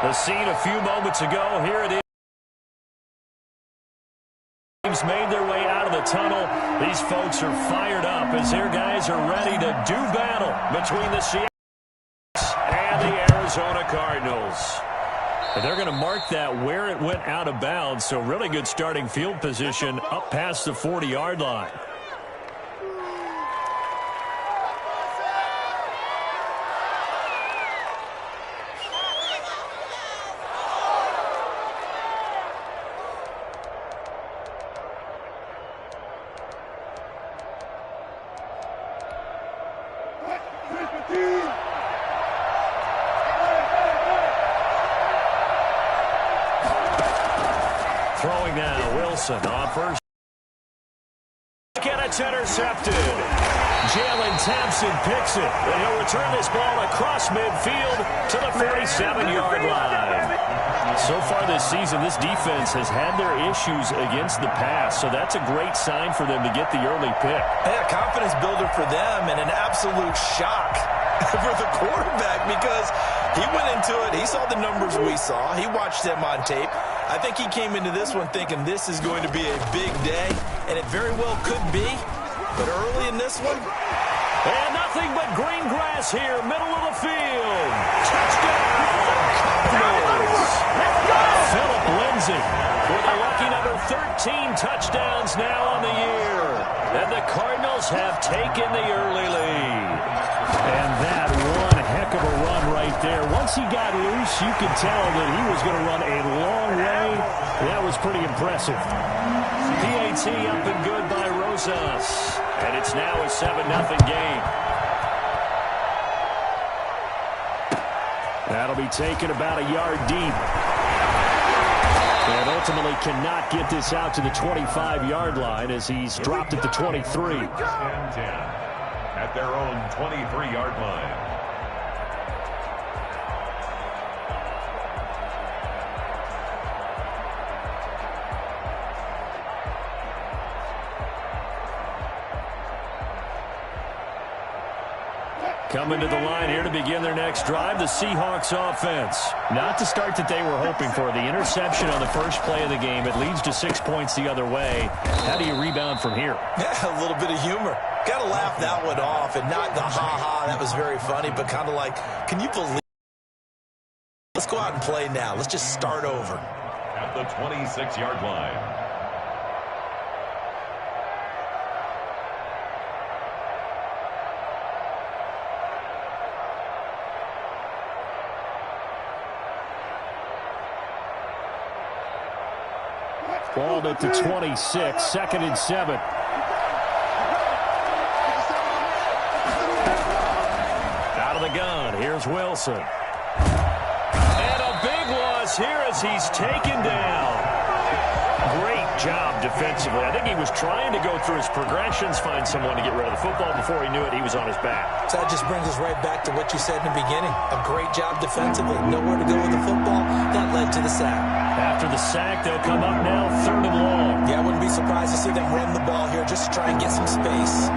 The scene a few moments ago. Here it is. Teams made their way out of the tunnel. These folks are fired up as their guys are ready to do battle between the Seattle and the Arizona Cardinals. And they're going to mark that where it went out of bounds, so really good starting field position up past the 40-yard line. Throwing now, Wilson on first. And it's intercepted. Jalen Thompson picks it, and he'll return this ball across midfield to the 47-yard line. So far this season, this defense has had their issues against the pass, so that's a great sign for them to get the early pick. A confidence builder for them and an absolute shock for the quarterback because he went into it. He saw the numbers we saw. He watched them on tape. I think he came into this one thinking this is going to be a big day, and it very well could be. But early in this one, and nothing but green grass here, middle of the field. Touchdown, Cardinals. Philip Lindsay with a lucky number 13 touchdowns now on the year. And the Cardinals have taken the early lead. And that one heck of a run right there. Once he got loose, you could tell that he was going to run a long way. That was pretty impressive. PAT up and good by Rosas. And it's now a 7-0 game. That'll be taken about a yard deep. And ultimately cannot get this out to the 25-yard line as he's dropped at the 23. 10-10 at their own 23-yard line. Coming to the line here to begin their next drive, the Seahawks offense. Not the start that they were hoping for. The interception on the first play of the game. It leads to 6 points the other way. How do you rebound from here? Yeah, a little bit of humor. Got to laugh that one off and not the ha-ha. That was very funny, but kind of like, can you believe? Let's go out and play now. Let's just start over. At the 26-yard line. Ball at the 26, 2nd and 7. Out of the gun, here's Wilson. And a big loss here as he's taken down. Great job defensively. I think he was trying to go through his progressions, find someone to get rid of the football. Before he knew it, he was on his back. So that just brings us right back to what you said in the beginning. A great job defensively. Nowhere to go with the football. That led to the sack. After the sack, they'll come up now 3rd and long. Yeah, I wouldn't be surprised to see them run the ball here just to try and get some space.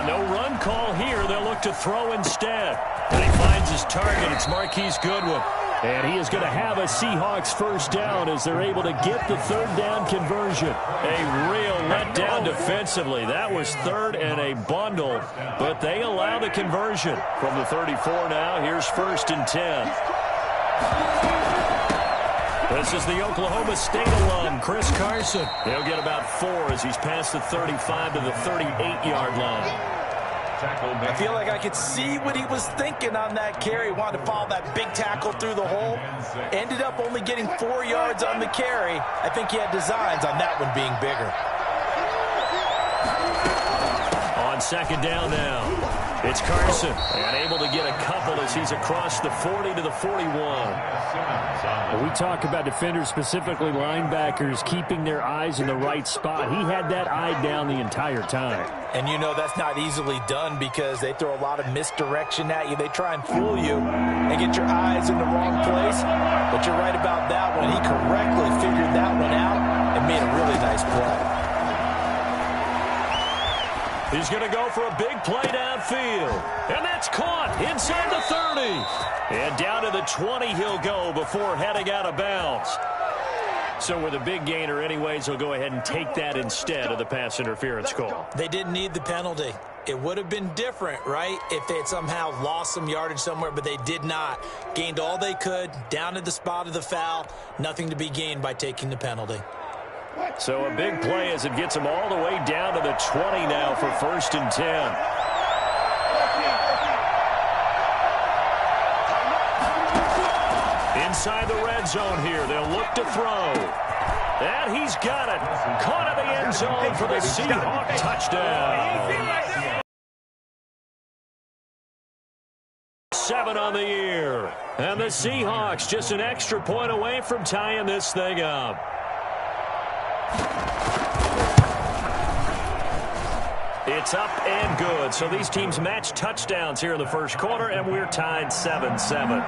No run call here. They'll look to throw instead. And he finds his target. It's Marquise Goodwin. And he is going to have a Seahawks first down as they're able to get the 3rd down conversion. A real letdown defensively. That was 3rd and a bundle, but they allow the conversion. From the 34 now, here's 1st and 10. This is the Oklahoma State alum, Chris Carson. He'll get about 4 as he's past the 35 to the 38-yard line. I feel like I could see what he was thinking on that carry. Wanted to follow that big tackle through the hole. Ended up only getting 4 yards on the carry. I think he had designs on that one being bigger. On 2nd down now, it's Carson. And able to get a couple as he's across the 40 to the 41. We talk about defenders, specifically linebackers, keeping their eyes in the right spot. He had that eye down the entire time. And you know that's not easily done because they throw a lot of misdirection at you. They try and fool you and get your eyes in the wrong place. But you're right about that one. He correctly figured that one out and made a really nice play. He's going to go for a big play downfield. And that's caught inside the 30. And down to the 20 he'll go before heading out of bounds. So with a big gainer anyways, he'll go ahead and take that instead of the pass interference call. They didn't need the penalty. It would have been different, right, if they had somehow lost some yardage somewhere, but they did not. Gained all they could, down at the spot of the foul. Nothing to be gained by taking the penalty. So a big play as it gets them all the way down to the 20 now for 1st and 10. Inside the red zone here, they'll look to throw. And he's got it. Caught in the end zone for the Seahawk touchdown. 7 on the year. And the Seahawks just an extra point away from tying this thing up. It's up and good. So these teams match touchdowns here in the first quarter, and we're tied 7-7.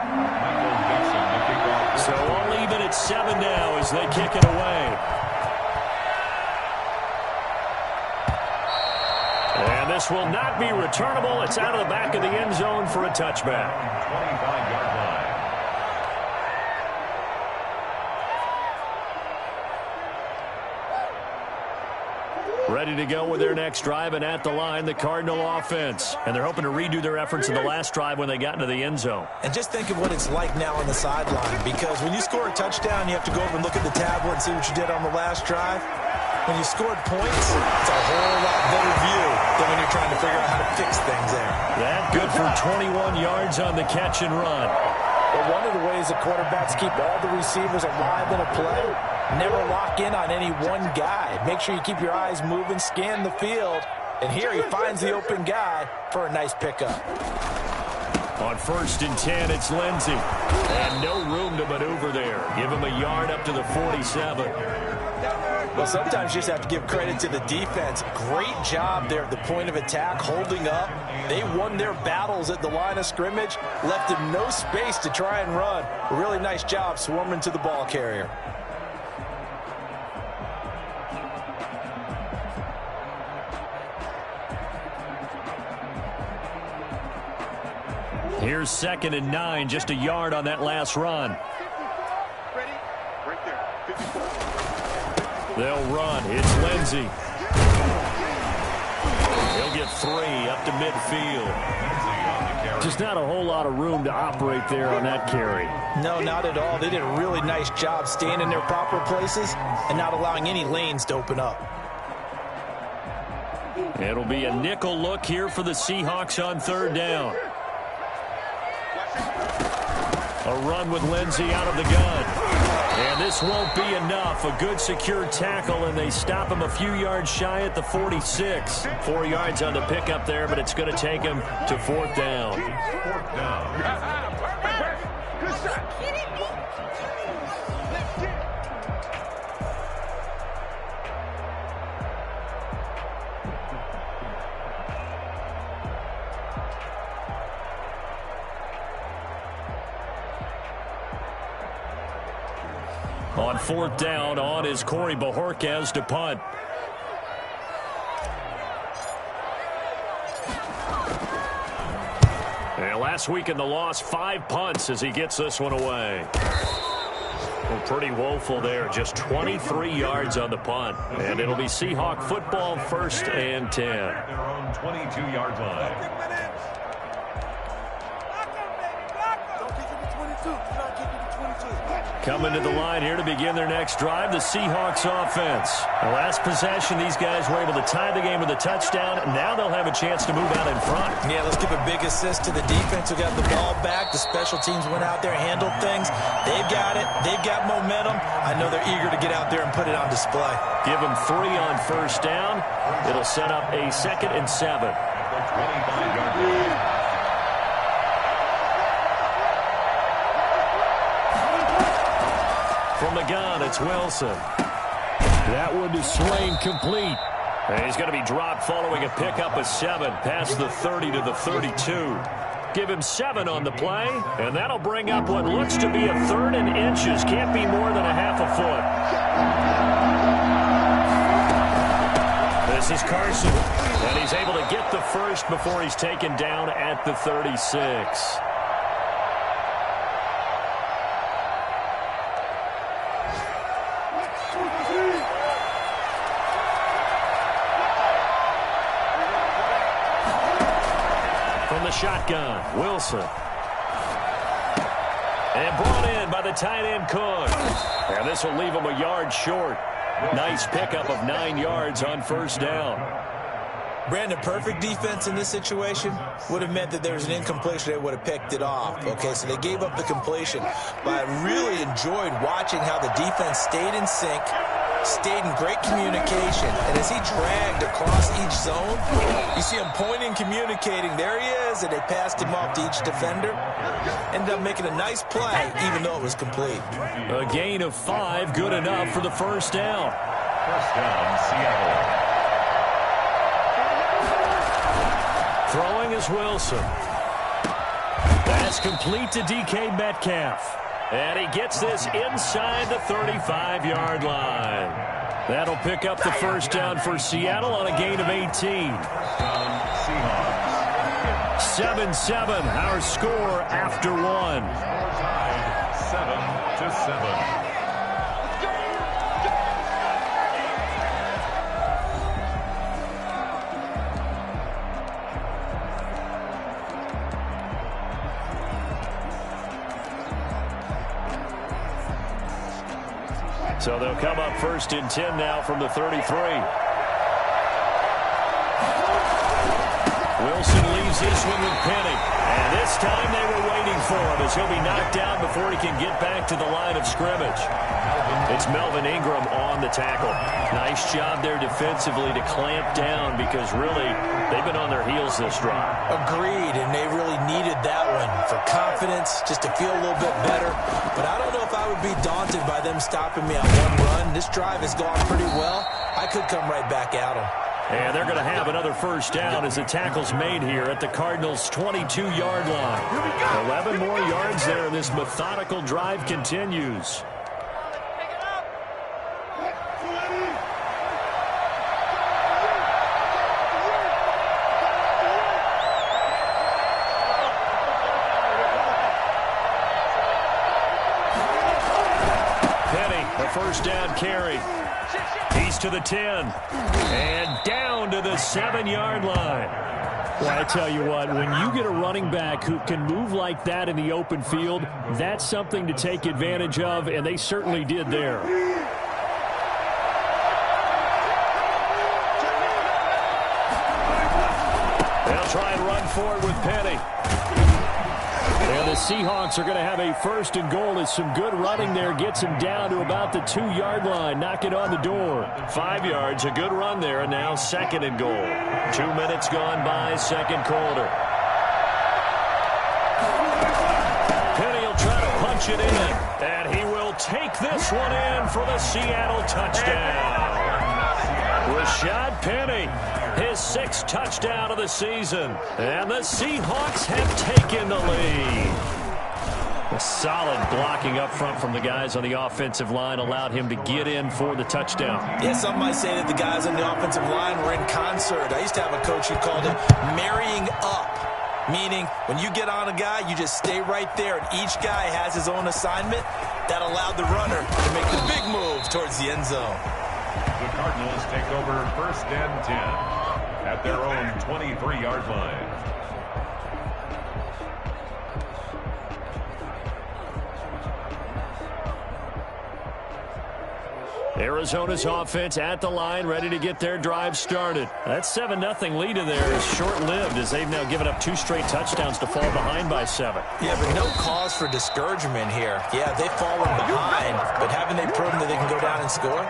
So all even at 7 now as they kick it away. And this will not be returnable. It's out of the back of the end zone for a touchback. 25-yard line. Ready to go with their next drive, and at the line, the Cardinal offense. And they're hoping to redo their efforts in the last drive when they got into the end zone. And just think of what it's like now on the sideline, because when you score a touchdown, you have to go over and look at the tablet and see what you did on the last drive. When you scored points, it's a whole lot better view than when you're trying to figure out how to fix things there. That good for 21 yards on the catch and run. But one of the ways the quarterbacks keep all the receivers alive in a play, never lock in on any one guy. Make sure you keep your eyes moving, scan the field. And here he finds the open guy for a nice pickup. On 1st and 10, it's Lindsey. And no room to maneuver there. Give him a yard up to the 47. Well, sometimes you just have to give credit to the defense. Great job there at the point of attack, holding up. They won their battles at the line of scrimmage, left him no space to try and run. A really nice job swarming to the ball carrier. Here's 2nd and 9, just a yard on that last run. Ready? Right there. 54. They'll run. It's Lindsey. He'll get 3 up to midfield. Just not a whole lot of room to operate there on that carry. No, not at all. They did a really nice job staying in their proper places and not allowing any lanes to open up. It'll be a nickel look here for the Seahawks on 3rd down. A run with Lindsey out of the gun. And this won't be enough. A good secure tackle, and they stop him a few yards shy at the 46. 4 yards on the pickup there, but it's going to take him to 4th down. 4th down. Good shot. On 4th down, on is Corey Bojorquez to punt. And last week in the loss, 5 punts as he gets this one away. Well, pretty woeful there. Just 23 yards on the punt. And it'll be Seahawk football, 1st and 10. At their own 22-yard line. Coming to the line here to begin their next drive, the Seahawks offense. The last possession, these guys were able to tie the game with a touchdown. Now they'll have a chance to move out in front. Yeah, let's give a big assist to the defense who got the ball back. The special teams went out there, handled things. They've got it. They've got momentum. I know they're eager to get out there and put it on display. Give them 3 on 1st down. It'll set up a 2nd and 7. At the 25-yard line. From the gun, it's Wilson. That one to Swain, complete. And he's going to be dropped following a pickup of 7 past the 30 to the 32. Give him 7 on the play, and that'll bring up what looks to be a 3rd and inches. Can't be more than a half a foot. This is Carson. And he's able to get the first before he's taken down at the 36. From the shotgun, Wilson. And brought in by the tight end Cook. And this will leave him a yard short. Nice pickup of 9 yards on first down. Brandon, perfect defense in this situation would have meant that there was an incompletion. They would have picked it off. Okay, so they gave up the completion. But I really enjoyed watching how the defense stayed in sync, stayed in great communication. And as he dragged across each zone, you see him pointing, communicating. There he is, and they passed him off to each defender. Ended up making a nice play, even though it was complete. A gain of 5, good enough for the first down. First down, Seattle. Throwing is Wilson. That's complete to DK Metcalf. And he gets this inside the 35-yard line. That'll pick up the first down for Seattle on a gain of 18. Seahawks. 7-7, our score after one. Tied 7-7. So they'll come up first and 10 now from the 33. Wilson leaves this one with Penny. And this time they were waiting for him as he'll be knocked down before he can get back to the line of scrimmage. It's Melvin Ingram on the tackle. Nice job there defensively to clamp down because really they've been on their heels this drive. Agreed, and they really needed that one for confidence, just to feel a little bit better. But I don't know if I would be daunted by them stopping me on one run. This drive has gone pretty well. I could come right back at them. And they're going to have another first down as the tackle's made here at the Cardinals' 22-yard line. 11 more yards there, and this methodical drive continues. Penny, a first down carry. He's to the 10. And down to the 7-yard line. Well, I tell you what, when you get a running back who can move like that in the open field, that's something to take advantage of, and they certainly did there. They'll try and run forward with Penny. And the Seahawks are going to have a first and goal as some good running there gets him down to about the 2-yard line. Knock it on the door. 5 yards, a good run there, and now second and goal. 2 minutes gone by, second quarter. Penny will try to punch it in, and he will take this one in for the Seattle touchdown. Rashad Penny, his 6th touchdown of the season. And the Seahawks have taken the lead. A solid blocking up front from the guys on the offensive line allowed him to get in for the touchdown. Yeah, some might say that the guys on the offensive line were in concert. I used to have a coach who called it marrying up, meaning when you get on a guy, you just stay right there, and each guy has his own assignment. That allowed the runner to make the big move towards the end zone. The Cardinals take over first and 10 at their own 23-yard line. Arizona's offense at the line, ready to get their drive started. That 7-0 lead in there is short-lived as they've now given up 2 straight touchdowns to fall behind by 7. Yeah, but no cause for discouragement here. Yeah, they've fallen behind, but haven't they proven that they can go down and score?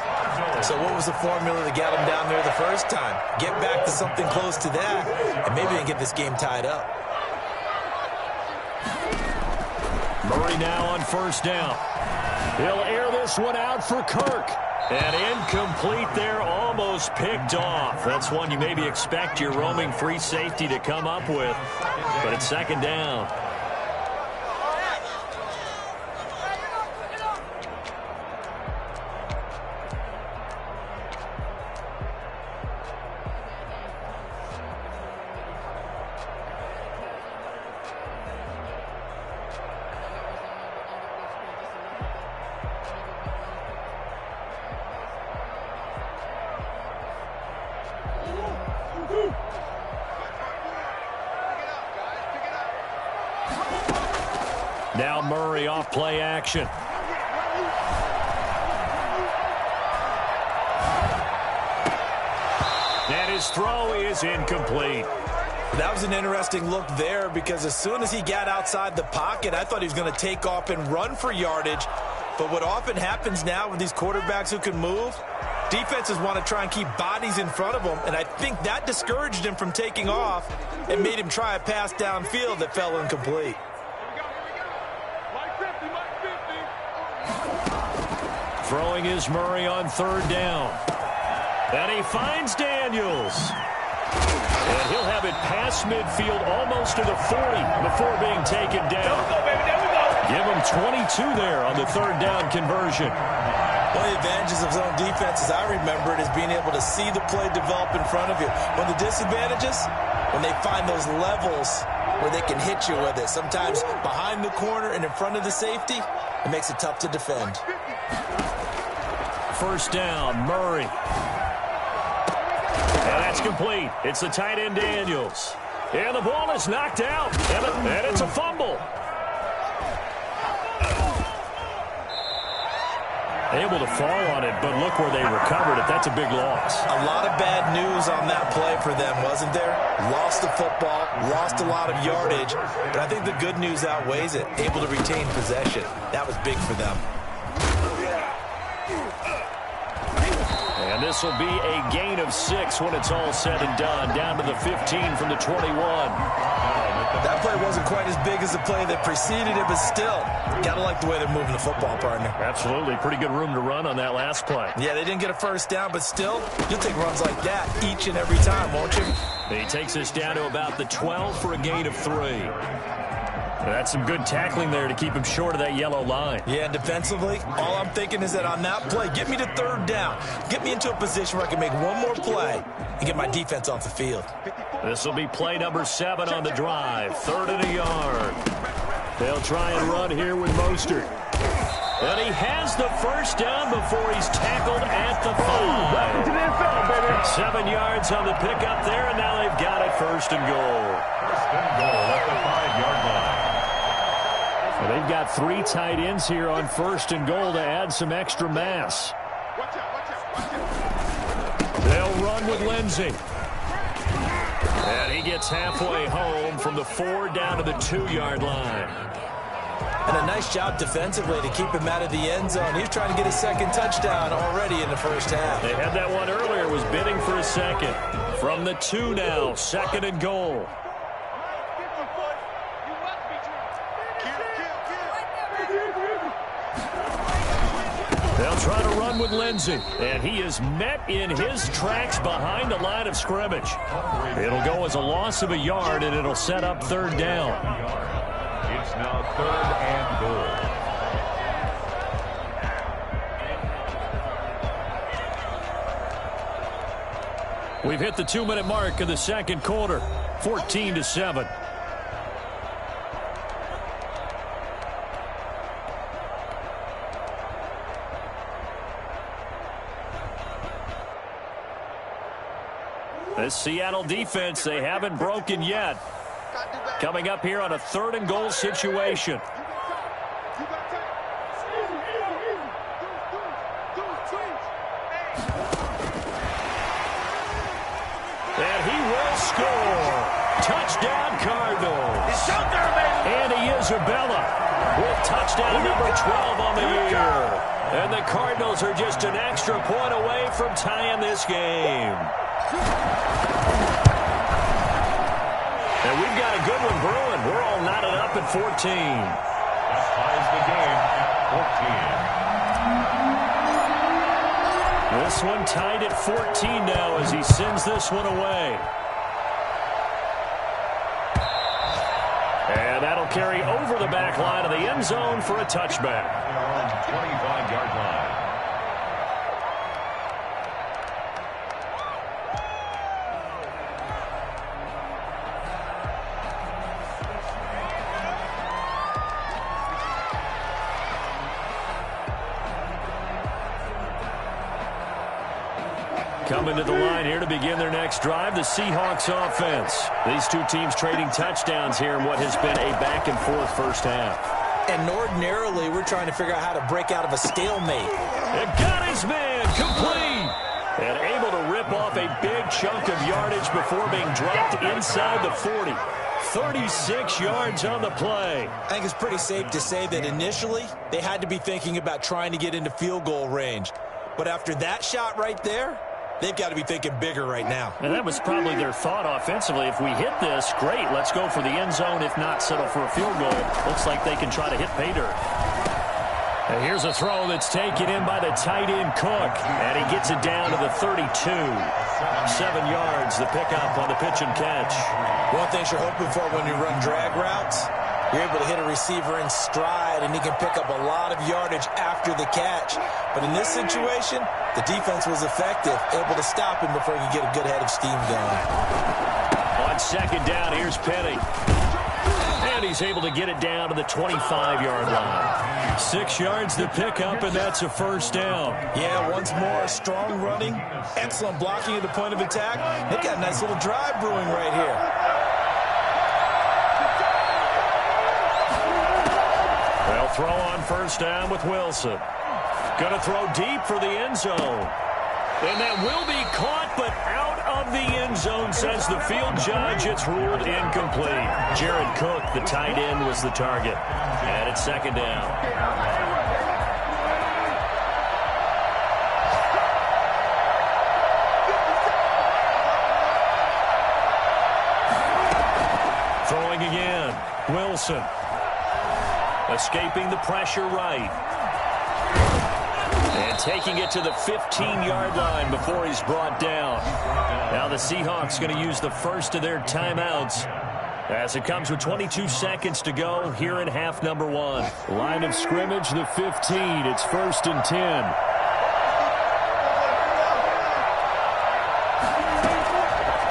So what was the formula to get them down there the first time? Get back to something close to that, and maybe they can get this game tied up. Murray now on first down. He'll air this one out for Kirk. And incomplete there, almost picked off. That's one you maybe expect your roaming free safety to come up with. But it's second down. Now Murray off play action. And his throw is incomplete. That was an interesting look there because as soon as he got outside the pocket, I thought he was going to take off and run for yardage. But what often happens now with these quarterbacks who can move, defenses want to try and keep bodies in front of them, and I think that discouraged him from taking off and made him try a pass downfield that fell incomplete. Throwing is Murray on third down. And he finds Daniels. And he'll have it past midfield almost to the 40 before being taken down. Give him 22 there on the third down conversion. One of the advantages of zone defense, as I remember it, is being able to see the play develop in front of you. One of the disadvantages, when they find those levels where they can hit you with it. Sometimes behind the corner and in front of the safety, it makes it tough to defend. First down, Murray. And that's complete. It's the tight end Daniels. And the ball is knocked out. And it's a fumble. Able to fall on it, but look where they recovered it. That's a big loss. A lot of bad news on that play for them, wasn't there? Lost the football, lost a lot of yardage, but I think the good news outweighs it. Able to retain possession. That was big for them. And this will be a gain of 6 when it's all said and done. Down to the 15 from the 21. That play wasn't quite as big as the play that preceded it, but still, got to like the way they're moving the football, partner. Absolutely. Pretty good room to run on that last play. Yeah, they didn't get a first down, but still, you'll take runs like that each and every time, won't you? He takes us down to about the 12 for a gain of 3. That's some good tackling there to keep him short of that yellow line. Yeah, and defensively, all I'm thinking is that on that play, get me to third down. Get me into a position where I can make one more play and get my defense off the field. This will be play number 7 on the drive. 3rd and a yard. They'll try and run here with Mostert. And he has the first down before he's tackled at the 5. 7 yards on the pickup there, and now they've got it 1st and goal. 1st and goal at the 5-yard line. Well, they've got 3 tight ends here on 1st and goal to add some extra mass. They'll run with Lindsey. And he gets halfway home from the 4 down to the 2-yard line. And a nice job defensively to keep him out of the end zone. He's trying to get his 2nd touchdown already in the first half. They had that one earlier, was bidding for a 2nd. From the 2 now, 2nd and goal. They'll try to run with Lindsey, and he is met in his tracks behind the line of scrimmage. It'll go as a loss of a yard, and it'll set up 3rd down. It's now 3rd and goal. We've hit the 2-minute mark of the 2nd quarter, 14-7. This Seattle defense, they haven't broken yet. Coming up here on a 3rd and goal situation. And he will score. Touchdown Cardinals. Andy Isabella with touchdown number 12 on the year. And the Cardinals are just an extra point away from tying this game. And we've got a good one brewing. We're all knotted up at 14. That ties the game at 14. This one tied at 14 now as he sends this one away. And that'll carry over the back line of the end zone for a touchback. 25-yard line. Coming to the line here to begin their next drive, the Seahawks offense. These two teams trading touchdowns here in what has been a back-and-forth first half. And ordinarily, we're trying to figure out how to break out of a stalemate. It got his man complete. And able to rip off a big chunk of yardage before being dropped inside the 40. 36 yards on the play. I think it's pretty safe to say that initially, they had to be thinking about trying to get into field goal range. But after that shot right there, they've got to be thinking bigger right now. And that was probably their thought offensively. If we hit this, great, let's go for the end zone. If not, settle for a field goal. Looks like they can try to hit pay dirt. And here's a throw that's taken in by the tight end Cook. And he gets it down to the 32. 7 yards, the pickup on the pitch and catch. One thing you're hoping for when you run drag routes, you're able to hit a receiver in stride, and he can pick up a lot of yardage after the catch. But in this situation, the defense was effective, able to stop him before he could get a good head of steam going. On second down, here's Penny. And he's able to get it down to the 25-yard line. 6 yards to pick up, and that's a first down. Yeah, once more, strong running, excellent blocking at the point of attack. They've got a nice little drive brewing right here. They'll throw on first down with Wilson. Going to throw deep for the end zone. And that will be caught, but out of the end zone, says the field judge. It's ruled incomplete. Jared Cook, the tight end, was the target. And it's second down. Throwing again. Wilson. Escaping the pressure right. And taking it to the 15-yard line before he's brought down. Now the Seahawks going to use the first of their timeouts as it comes with 22 seconds to go here in half number 1. Line of scrimmage, the 15. It's 1st and 10.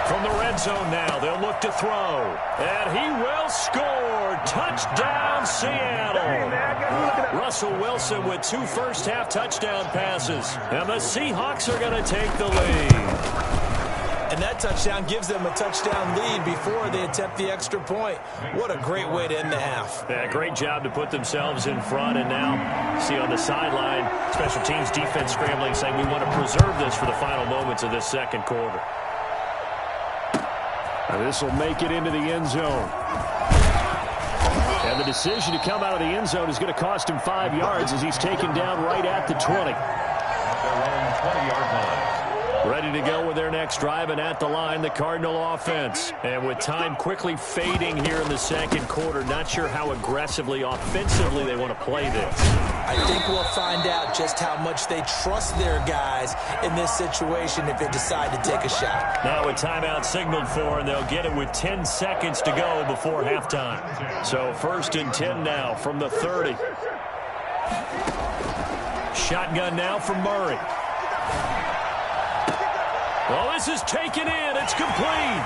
From the red zone now, they'll look to throw. And he will score. Touchdown, Seattle. Russell Wilson with 2 first-half touchdown passes. And the Seahawks are going to take the lead. And that touchdown gives them a touchdown lead before they attempt the extra point. What a great way to end the half. Yeah, great job to put themselves in front. And now, see on the sideline, special teams defense scrambling, saying we want to preserve this for the final moments of this second quarter. And this will make it into the end zone. And the decision to come out of the end zone is going to cost him 5 yards as he's taken down right at the 20. Their own 20-yard line. Ready to go with their next drive, and at the line, the Cardinal offense. And with time quickly fading here in the second quarter, not sure how aggressively, offensively they want to play this. I think we'll find out just how much they trust their guys in this situation if they decide to take a shot. Now a timeout signaled for, and they'll get it with 10 seconds to go before halftime. So 1st and 10 now from the 30. Shotgun now from Murray. Well, this is taken in. It's complete.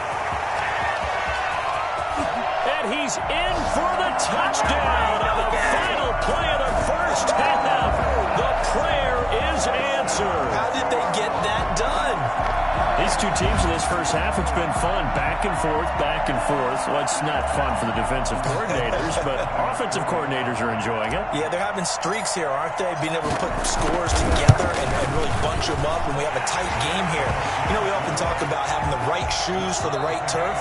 And he's in for the touchdown on the final play of the first half. The prayer is answered. How did they get that done? These two teams in this first half, it's been fun. Back and forth, back and forth. Well, it's not fun for the defensive coordinators, but offensive coordinators are enjoying it. Yeah, they're having streaks here, aren't they? Being able to put scores together and really bunch them up, and we have a tight game here. You know, we often talk about having the right shoes for the right turf.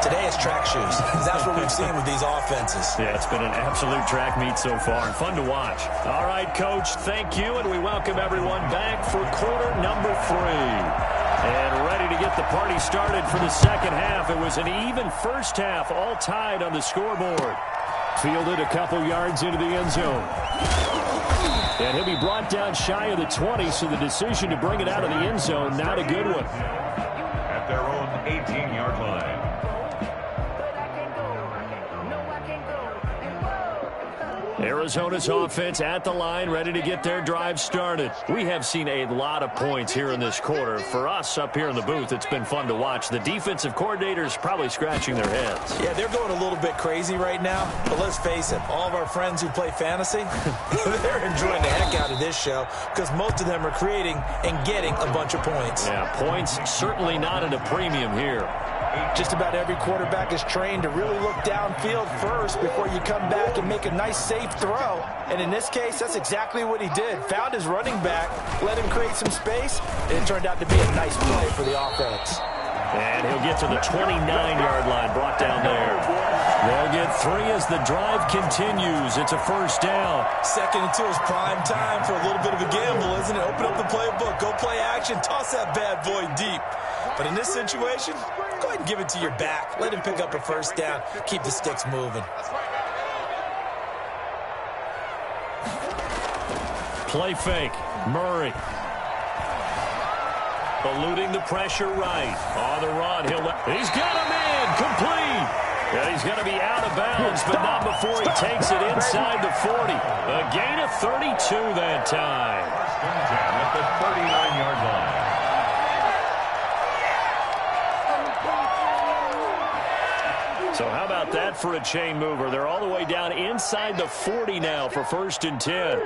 Today it's track shoes. That's what we've seen with these offenses. Yeah, it's been an absolute track meet so far, and fun to watch. All right, Coach, thank you, and we welcome everyone back for quarter number 3. And ready to get the party started for the second half. It was an even first half, all tied on the scoreboard. Fielded a couple yards into the end zone. And he'll be brought down shy of the 20, so the decision to bring it out of the end zone, not a good one. At their own 18-yard line. Arizona's offense at the line, ready to get their drive started. We have seen a lot of points here in this quarter. For us up here in the booth, it's been fun to watch. The defensive coordinators probably scratching their heads. Yeah, they're going a little bit crazy right now, but let's face it, all of our friends who play fantasy, they're enjoying the heck out of this show because most of them are creating and getting a bunch of points. Yeah, points certainly not at a premium here. Just about every quarterback is trained to really look downfield first before you come back and make a nice, safe throw. And in this case, that's exactly what he did. Found his running back, let him create some space, and it turned out to be a nice play for the offense. And he'll get to the 29-yard line, brought down there. They'll get 3 as the drive continues. It's a first down. Second and 2 is prime time for a little bit of a gamble, isn't it? Open up the playbook, go play action, toss that bad boy deep. But in this situation, go ahead and give it to your back. Let him pick up a first down. Keep the sticks moving. Play fake. Murray. Eluding the pressure right. On the run. He's got him in. Complete. And he's going to be out of bounds, but not before he takes it inside the 40. A gain of 32 that time. First and 10 at the 39-yard line. So how about that for a chain mover? They're all the way down inside the 40 now for first and 10.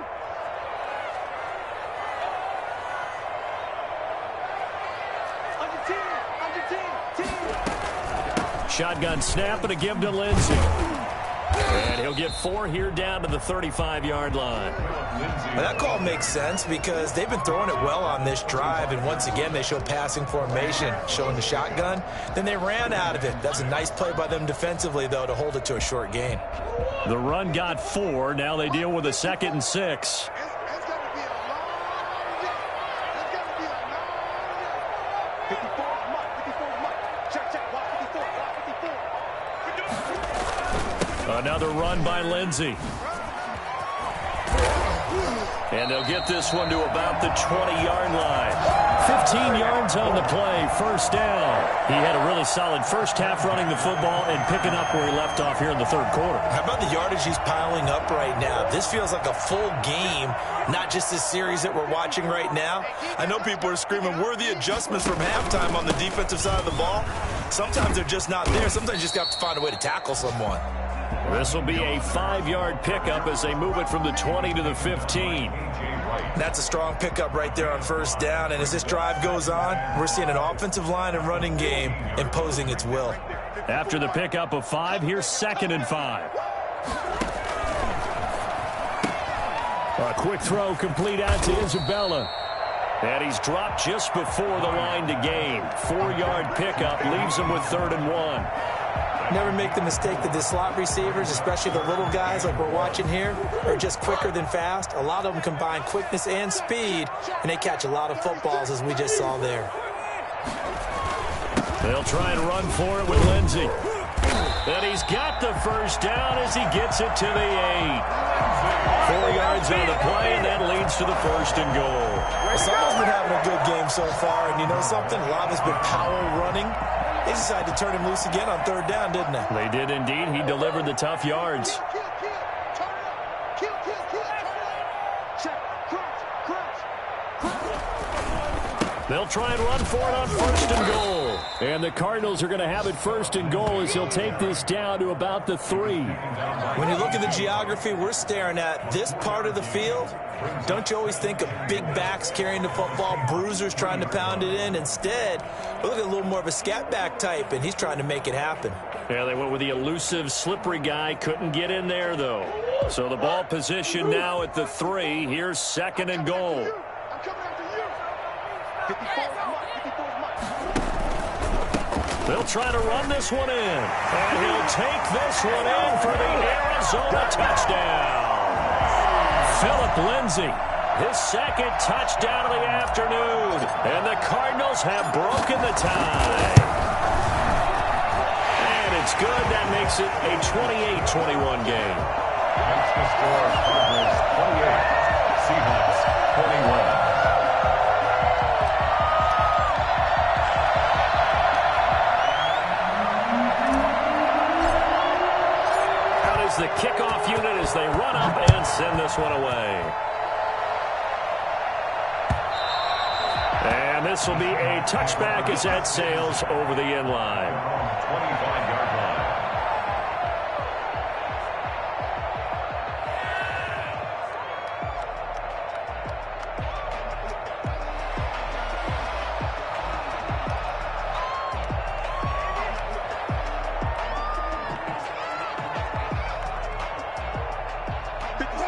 Shotgun snap and a give to Lindsey. And he'll get 4 here down to the 35-yard line. Well, that call makes sense because they've been throwing it well on this drive, and once again they show passing formation, showing the shotgun. Then they ran out of it. That's a nice play by them defensively, though, to hold it to a short gain. The run got 4. Now they deal with a 2nd and 6. Another run by Lindsey. And they'll get this one to about the 20-yard line. 15 yards on the play, first down. He had a really solid first half running the football and picking up where he left off here in the third quarter. How about the yardage he's piling up right now? This feels like a full game, not just this series that we're watching right now. I know people are screaming, where are the adjustments from halftime on the defensive side of the ball? Sometimes they're just not there. Sometimes you just have to find a way to tackle someone. This will be a 5-yard pickup as they move it from the 20 to the 15. That's a strong pickup right there on first down. And as this drive goes on, we're seeing an offensive line and running game imposing its will. After the pickup of 5, here's 2nd and 5. A quick throw complete out to Isabella. And he's dropped just before the line to gain. 4-yard pickup leaves him with 3rd and 1. Never make the mistake that the slot receivers, especially the little guys like we're watching here, are just quicker than fast. A lot of them combine quickness and speed, and they catch a lot of footballs, as we just saw there. They'll try and run for it with Lindsey. And he's got the first down as he gets it to the 8. 4 yards on the play, and that leads to the 1st and goal. Someone's been having a good game so far, and you know something? A lot of it's been power running. They decided to turn him loose again on 3rd down, didn't they? They did indeed. He delivered the tough yards. They'll try and run for it on 1st and goal. And the Cardinals are going to have it 1st and goal as he'll take this down to about the 3. When you look at the geography we're staring at, this part of the field, don't you always think of big backs carrying the football, bruisers trying to pound it in? Instead, we look at a little more of a scat back type, and he's trying to make it happen. Yeah, they went with the elusive, slippery guy. Couldn't get in there, though. So the ball position now at the 3. Here's 2nd and goal. They'll try to run this one in. And he'll take this one in for the Arizona touchdown. Philip Lindsey, his 2nd touchdown of the afternoon. And the Cardinals have broken the tie. And it's good. That makes it a 28-21 game. That's the score. Cardinals 28, Seahawks 21. The kickoff unit as they run up and send this one away. And this will be a touchback as that sails over the end line. 25-yard line.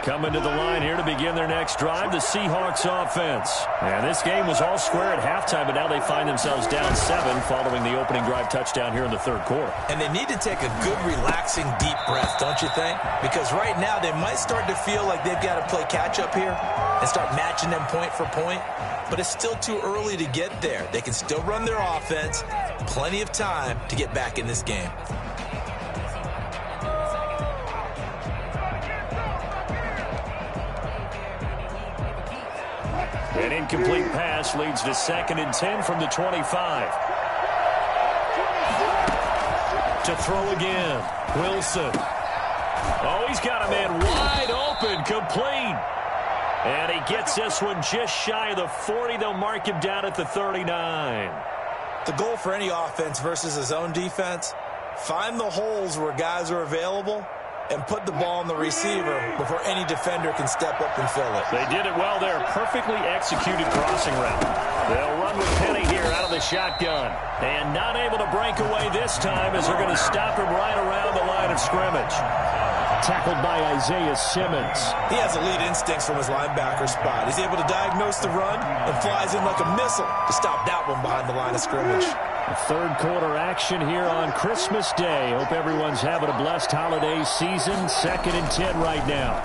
Coming to the line here to begin their next drive, the Seahawks offense. And this game was all square at halftime, but now they find themselves down 7 following the opening drive touchdown here in the third quarter. And they need to take a good, relaxing, deep breath, don't you think? Because right now they might start to feel like they've got to play catch-up here and start matching them point for point. But it's still too early to get there. They can still run their offense. Plenty of time to get back in this game. An incomplete pass leads to 2nd and 10 from the 25. To throw again. Wilson. Oh, he's got a man wide open, complete. And he gets this one just shy of the 40. They'll mark him down at the 39. The goal for any offense versus his own defense, find the holes where guys are available and put the ball on the receiver before any defender can step up and fill it. They did it well there. Perfectly executed crossing route. They'll run with Penny here out of the shotgun. And not able to break away this time as they're going to stop him right around the line of scrimmage. Tackled by Isaiah Simmons. He has elite instincts from his linebacker spot. He's able to diagnose the run and flies in like a missile to stop that one behind the line of scrimmage. Third quarter action here on Christmas Day. Hope everyone's having a blessed holiday season. 2nd and 10 right now.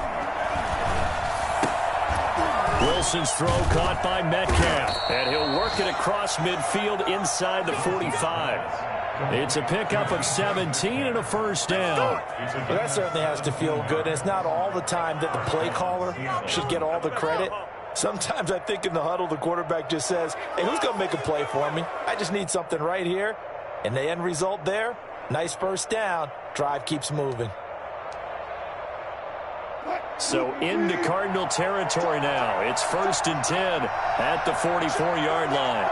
Wilson's throw caught by Metcalf. And he'll work it across midfield inside the 45. It's a pickup of 17 and a first down. Well, that certainly has to feel good. And it's not all the time that the play caller should get all the credit. Sometimes I think in the huddle, the quarterback just says, hey, who's going to make a play for me? I just need something right here. And the end result there, nice first down. Drive keeps moving. So into Cardinal territory now. It's 1st and 10 at the 44-yard line.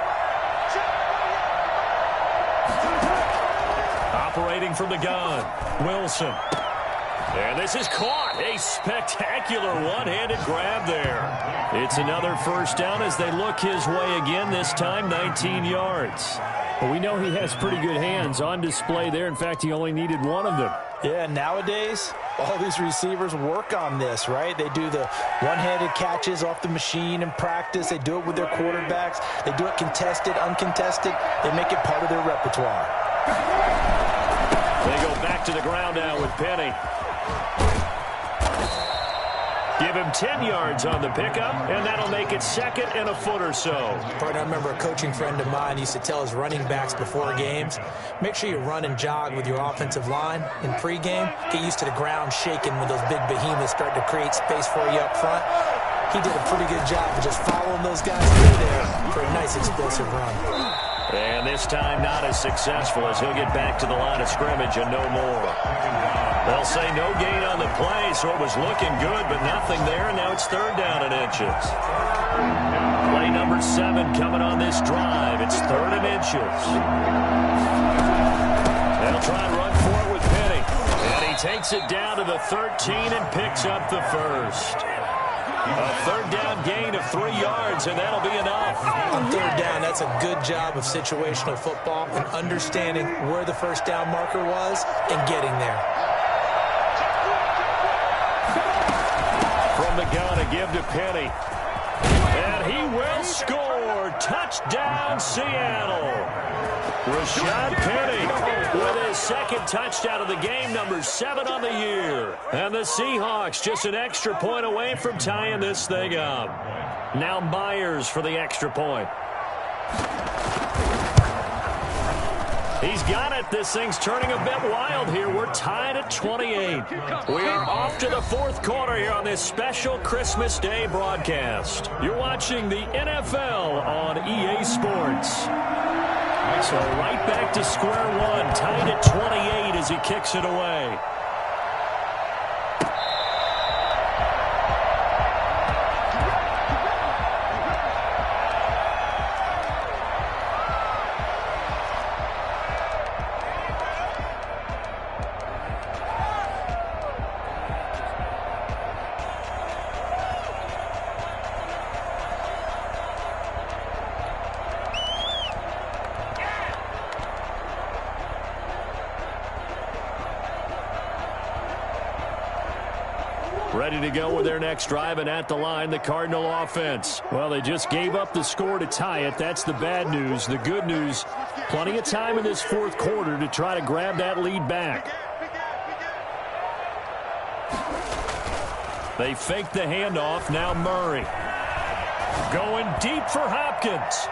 Operating from the gun, Wilson. And this is caught. A spectacular one-handed grab there. It's another first down as they look his way again, this time 19 yards. Well, we know he has pretty good hands on display there. In fact, he only needed one of them. Yeah, nowadays, all these receivers work on this, right? They do the one-handed catches off the machine in practice. They do it with their quarterbacks. They do it contested, uncontested. They make it part of their repertoire. They go back to the ground now with Penny. Give him 10 yards on the pickup, and that'll make it 2nd and a foot or so. Partner, I remember a coaching friend of mine used to tell his running backs before games, make sure you run and jog with your offensive line in pregame. Get used to the ground shaking when those big behemoths start to create space for you up front. He did a pretty good job of just following those guys through there for a nice explosive run. And this time not as successful as he'll get back to the line of scrimmage and no more. They'll say no gain on the play, so it was looking good, but nothing there, and now it's 3rd down and inches. Play number 7 coming on this drive. It's 3rd and inches. They'll try and run for it with Penny. And he takes it down to the 13 and picks up the first. A 3rd down gain of 3 yards, and that'll be enough. On 3rd down, that's a good job of situational football and understanding where the first down marker was and getting there. From the gun, a give to Penny. And he will score. Touchdown, Seattle. Rashad Penny with his 2nd touchdown of the game, number 7 on the year. And the Seahawks just an extra point away from tying this thing up. Now Myers for the extra point. He's got it. This thing's turning a bit wild here. We're tied at 28. We are off to the 4th quarter here on this special Christmas Day broadcast. You're watching the NFL on EA Sports. So right back to square one, tied at 28 as he kicks it away. Ready to go with their next drive, and at the line, the Cardinal offense. Well, they just gave up the score to tie it. That's the bad news. The good news, plenty of time in this fourth quarter to try to grab that lead back. They fake the handoff. Now Murray. Going deep for Hopkins.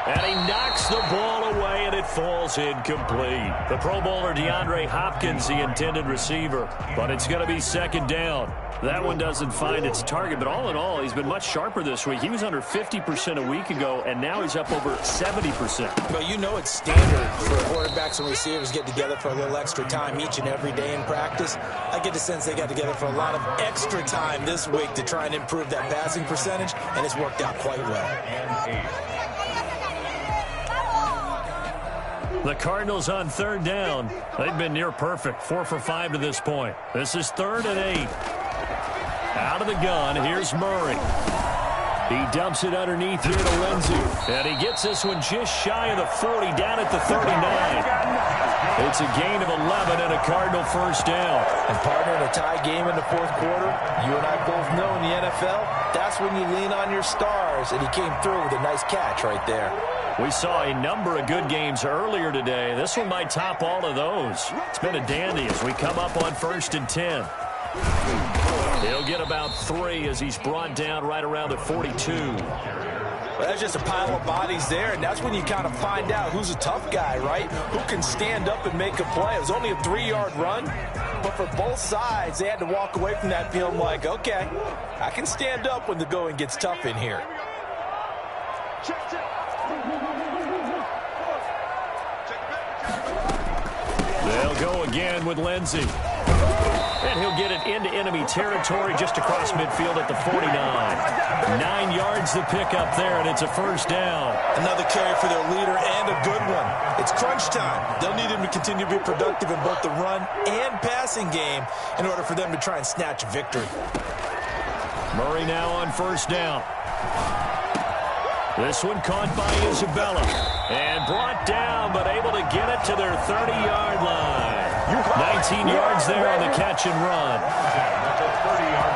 And he knocks the ball away, and it falls incomplete. The Pro Bowler DeAndre Hopkins, the intended receiver. But it's going to be second down. That one doesn't find its target, but all in all, he's been much sharper this week. He was under 50% a week ago, and now he's up over 70%. Well, you know it's standard for quarterbacks and receivers get together for a little extra time each and every day in practice. I get the sense they got together for a lot of extra time this week to try and improve that passing percentage, and it's worked out quite well. The Cardinals on third down. They've been near perfect, 4 for 5 to this point. This is 3rd and 8. Out of the gun, here's Murray. He dumps it underneath here to Lindsey. And he gets this one just shy of the 40, down at the 39. It's a gain of 11 and a Cardinal first down. And partner, in a tie game in the fourth quarter, you and I both know in the NFL, that's when you lean on your stars. And he came through with a nice catch right there. We saw a number of good games earlier today. This one might top all of those. It's been a dandy as we come up on 1st and 10. He'll get about 3 as he's brought down right around the 42. Well, that's just a pile of bodies there, and that's when you kind of find out who's a tough guy, right? Who can stand up and make a play. It was only a 3-yard run, but for both sides, they had to walk away from that feeling like, okay, I can stand up when the going gets tough in here. They'll go again with Lindsey. And he'll get it into enemy territory just across midfield at the 49. 9 yards to pick up there, and it's a first down. Another carry for their leader, and a good one. It's crunch time. They'll need him to continue to be productive in both the run and passing game in order for them to try and snatch a victory. Murray now on first down. This one caught by Isabella. And brought down, but able to get it to their 30-yard line. 19 yards there on the catch and run. That's a 30-yard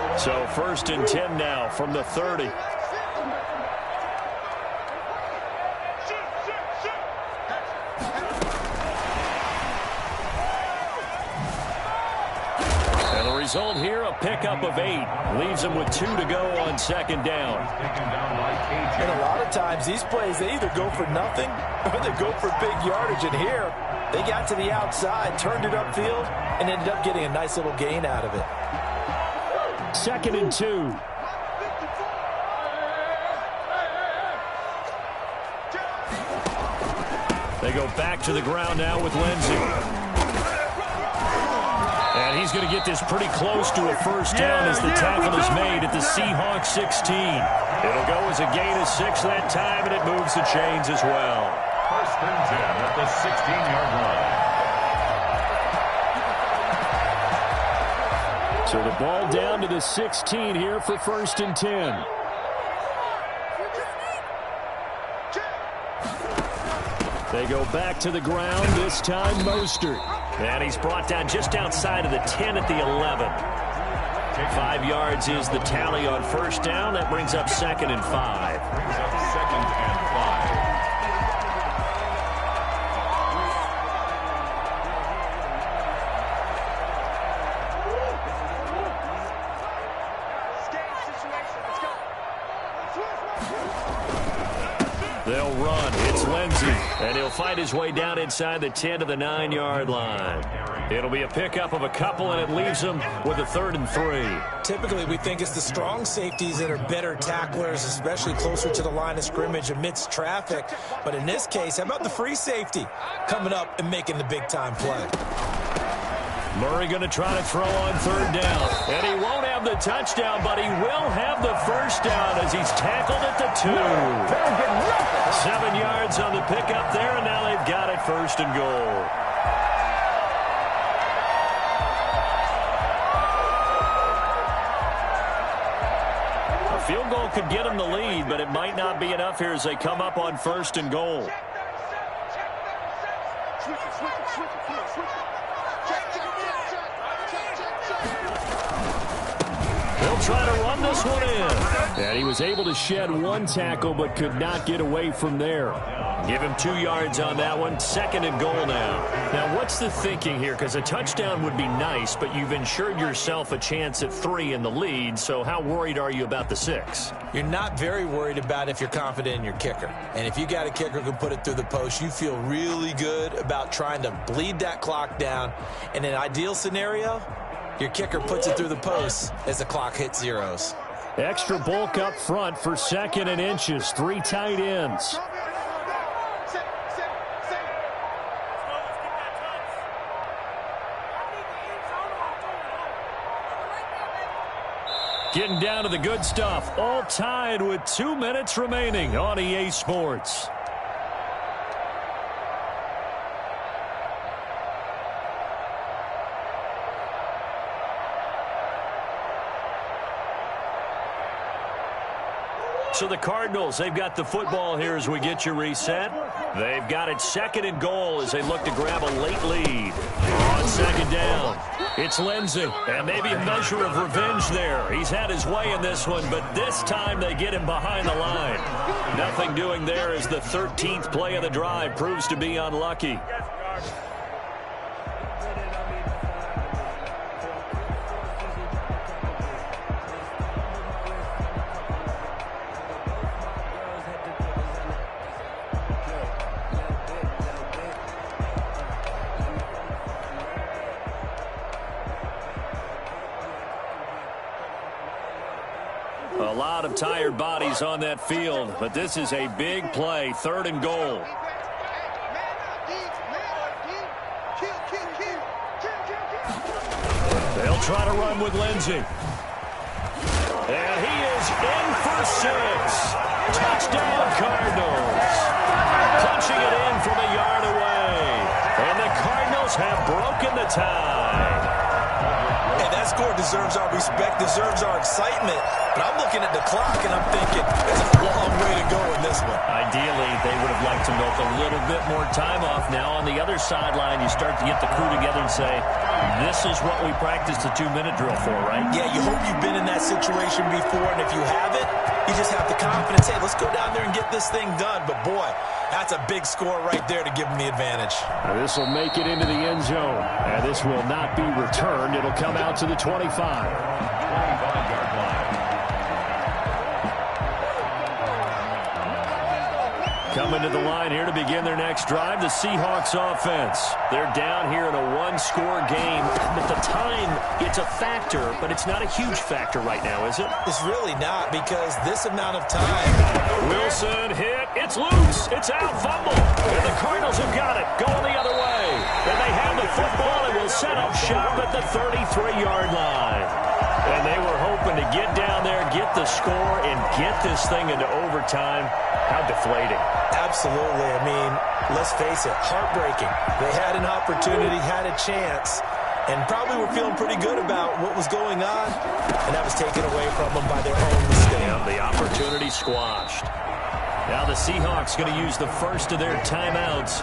line. So 1st and 10 now from the 30. Result here, a pickup of 8. Leaves them with 2 to go on second down. And a lot of times, these plays, they either go for nothing or they go for big yardage. And here, they got to the outside, turned it upfield, and ended up getting a nice little gain out of it. 2nd and 2. They go back to the ground now with Lindsey. And he's going to get this pretty close to a first down as the tackle is made at the Seahawks 16. It'll go as a gain of 6 that time, and it moves the chains as well. 1st and 10 at the 16-yard line. So the ball down to the 16 here for 1st and 10. They go back to the ground, this time Mostert. And he's brought down just outside of the 10 at the 11. 5 yards is the tally on first down. That brings up 2nd and 5. Brings up 2nd and 5. They'll run. It's Lindsey. And he'll fight his way down inside the 10 to the 9-yard line. It'll be a pickup of a couple, and it leaves them with a 3rd and 3. Typically, we think it's the strong safeties that are better tacklers, especially closer to the line of scrimmage amidst traffic. But in this case, how about the free safety coming up and making the big-time play? Murray going to try to throw on 3rd down. And he won't have the touchdown, but he will have the first down as he's tackled at the 2. 7 yards on the pickup there, and now they've got it 1st and goal. field goal could get them the lead, but it might not be enough here as they come up on 1st and goal. They'll try to run this one in. And he was able to shed one tackle but could not get away from there. Give him 2 yards on that one. 2nd and goal now. Now, what's the thinking here? Because a touchdown would be nice, but you've ensured yourself a chance at 3 in the lead, so how worried are you about the 6? You're not very worried about if you're confident in your kicker. And if you got a kicker who can put it through the post, you feel really good about trying to bleed that clock down. In an ideal scenario, your kicker puts it through the post as the clock hits zeros. Extra bulk up front for 2nd and inches. 3 tight ends. Getting down to the good stuff. All tied with 2 minutes remaining on EA Sports. So the Cardinals, they've got the football here as we get you reset. They've got it 2nd and goal as they look to grab a late lead. On 2nd down, it's Lindsey. And maybe a measure of revenge there. He's had his way in this one, but this time they get him behind the line. Nothing doing there as the 13th play of the drive proves to be unlucky. A lot of tired bodies on that field, but this is a big play. 3rd and goal. They'll try to run with Lindsey. And he is in for 6. Touchdown, Cardinals. Punching it in from a yard away. And the Cardinals have broken the tie. Hey, that score deserves our respect, deserves our excitement. But I'm looking at the clock, and I'm thinking, there's a long way to go in this one. Ideally, they would have liked to milk a little bit more time off. Now, on the other sideline, you start to get the crew together and say, this is what we practiced the 2-minute drill for, right? Yeah, you hope you've been in that situation before, and if you haven't, you just have the confidence, hey, let's go down there and get this thing done. But, boy, that's a big score right there to give them the advantage. This will make it into the end zone, and this will not be returned. It'll come out to the 25. 25-yard line. Coming to the line here to begin their next drive, the Seahawks offense. They're down here in a 1-score game. At the time, it's a factor, but it's not a huge factor right now, is it? It's really not, because this amount of time. Wilson hit. It's loose. It's out. Fumble. And the Cardinals have got it. Going the other way. And they have the football and will set up shop at the 33-yard line. And they were hoping to get down there, get the score, and get this thing into overtime. How deflating. Absolutely. I mean, let's face it, heartbreaking. They had an opportunity, had a chance, and probably were feeling pretty good about what was going on, and that was taken away from them by their own mistake. Yeah, the opportunity squashed. Now the Seahawks going to use the first of their timeouts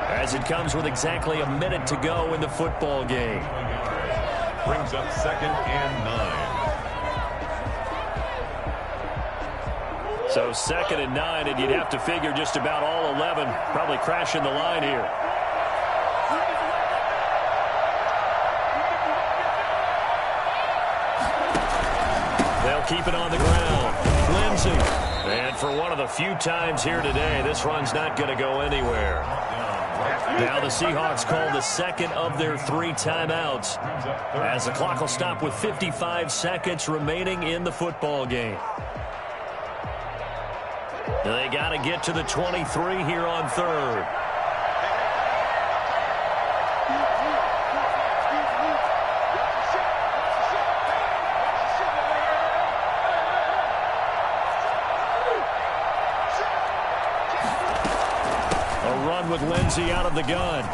as it comes with exactly a minute to go in the football game. Brings up 2nd and 9. So 2nd and 9, and you'd have to figure just about all 11 probably crashing the line here. They'll keep it on the ground. Lindsey. And for one of the few times here today, this run's not going to go anywhere. Now the Seahawks call the 2nd of their 3 timeouts as the clock will stop with 55 seconds remaining in the football game. They got to get to the 23 here on 3rd. A run with Lindsey out of the gun.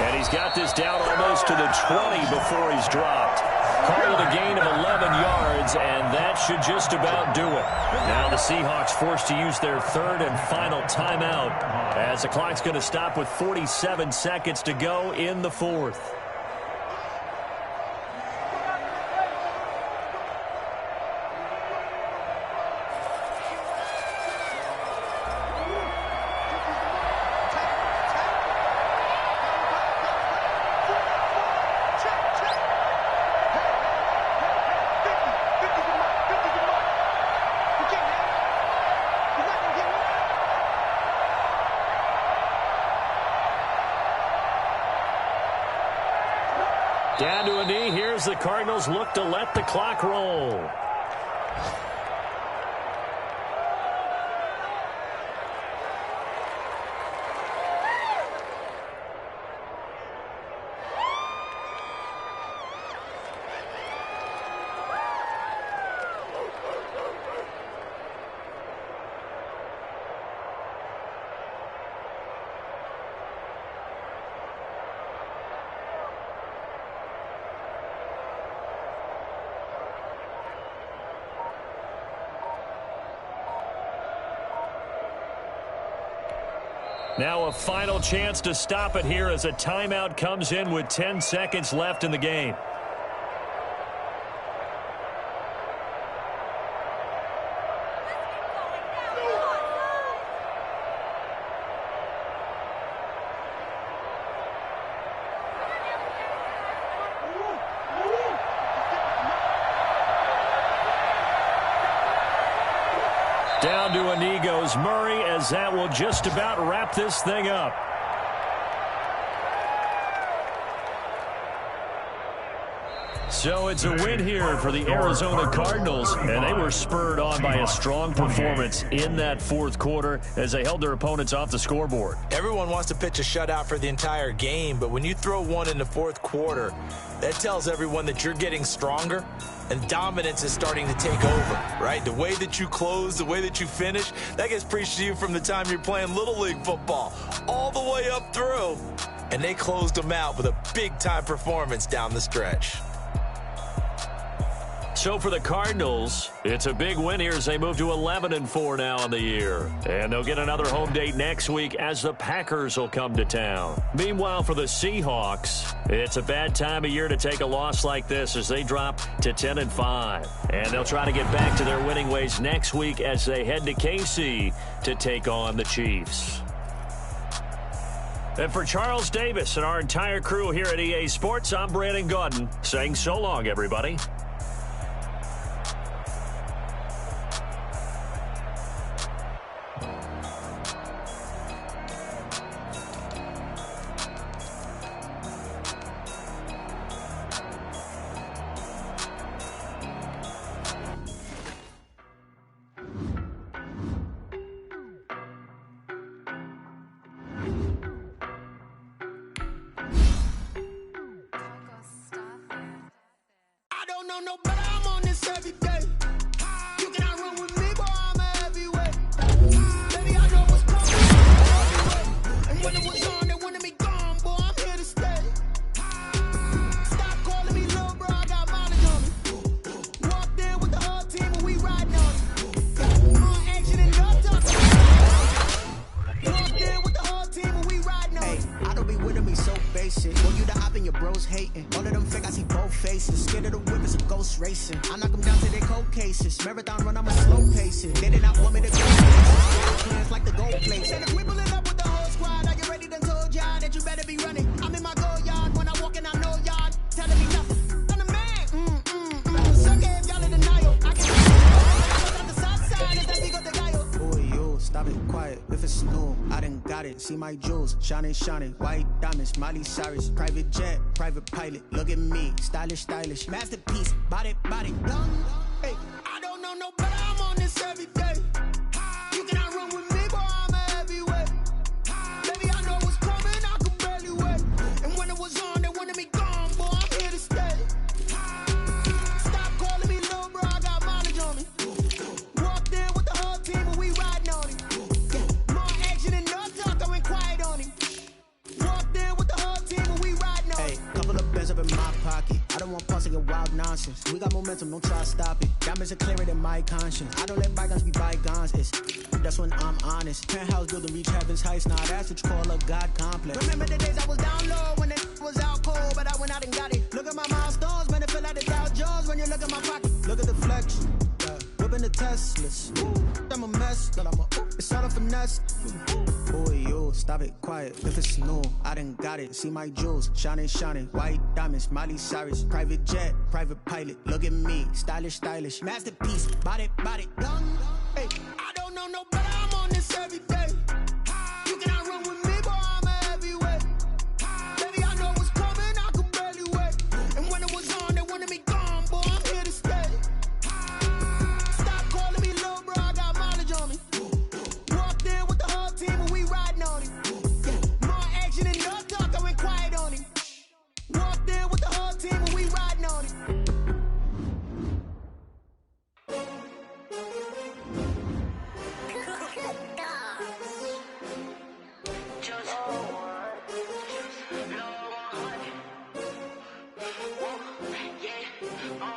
And he's got this down almost to the 20 before he's dropped. Call it a gain of 11 yards, and that should just about do it. Now the Seahawks forced to use their third and final timeout as the clock's going to stop with 47 seconds to go in the fourth. Down to a knee. Here's the Cardinals look to let the clock roll. Now a final chance to stop it here as a timeout comes in with 10 seconds left in the game. Down to a knee goes Murray, as that will just about wrap this thing up. So it's a win here for the Arizona Cardinals, and they were spurred on by a strong performance in that fourth quarter as they held their opponents off the scoreboard. Everyone wants to pitch a shutout for the entire game, but when you throw one in the fourth quarter, that tells everyone that you're getting stronger and dominance is starting to take over, right? The way that you close, the way that you finish, that gets preached to you from the time you're playing Little League football all the way up through, and they closed them out with a big-time performance down the stretch. So for the Cardinals, it's a big win here as they move to 11-4 now in the year. And they'll get another home date next week as the Packers will come to town. Meanwhile, for the Seahawks, it's a bad time of year to take a loss like this as they drop to 10-5. And they'll try to get back to their winning ways next week as they head to KC to take on the Chiefs. And for Charles Davis and our entire crew here at EA Sports, I'm Brandon Gaudin saying so long, everybody. See my jewels, shining, shining, white diamonds, Miley Cyrus, private jet, private pilot, look at me, stylish, stylish, masterpiece, body, body, done. Hey, I don't know no better, I'm on this every day. You cannot run with me, boy, I'm a heavyweight. Baby, I know what's coming, I can barely wait. And when it was on, they wanted me gone, boy, I'm here to stay. Stop calling me little bro, I got mileage on me. Walked in with the whole team and we riding on it. Up in my pocket. I don't want pulse and get wild nonsense. nonsense. We got momentum, don't try to stop it. Diamonds are clearer than my conscience. I don't let bygones be bygones. That's when I'm honest. Penthouse building, reach heaven's heights. Nah, that's what you call a God complex. Remember the days I was down low when it was out cold, but I went out and got it. Look at my milestones, man, it feel like the Dow Jones when you look at my pocket. Look at the flex, whipping the Teslas. I'm a mess, but it's all a finesse. Boy, yo, stop it, quiet. If it's no, I done got it. See my jewels, shining, shining. White diamonds, Miley Cyrus. Private jet, private pilot. Look at me, stylish, stylish. Masterpiece, body, young. Hey, I don't know no better. I'm on this every day.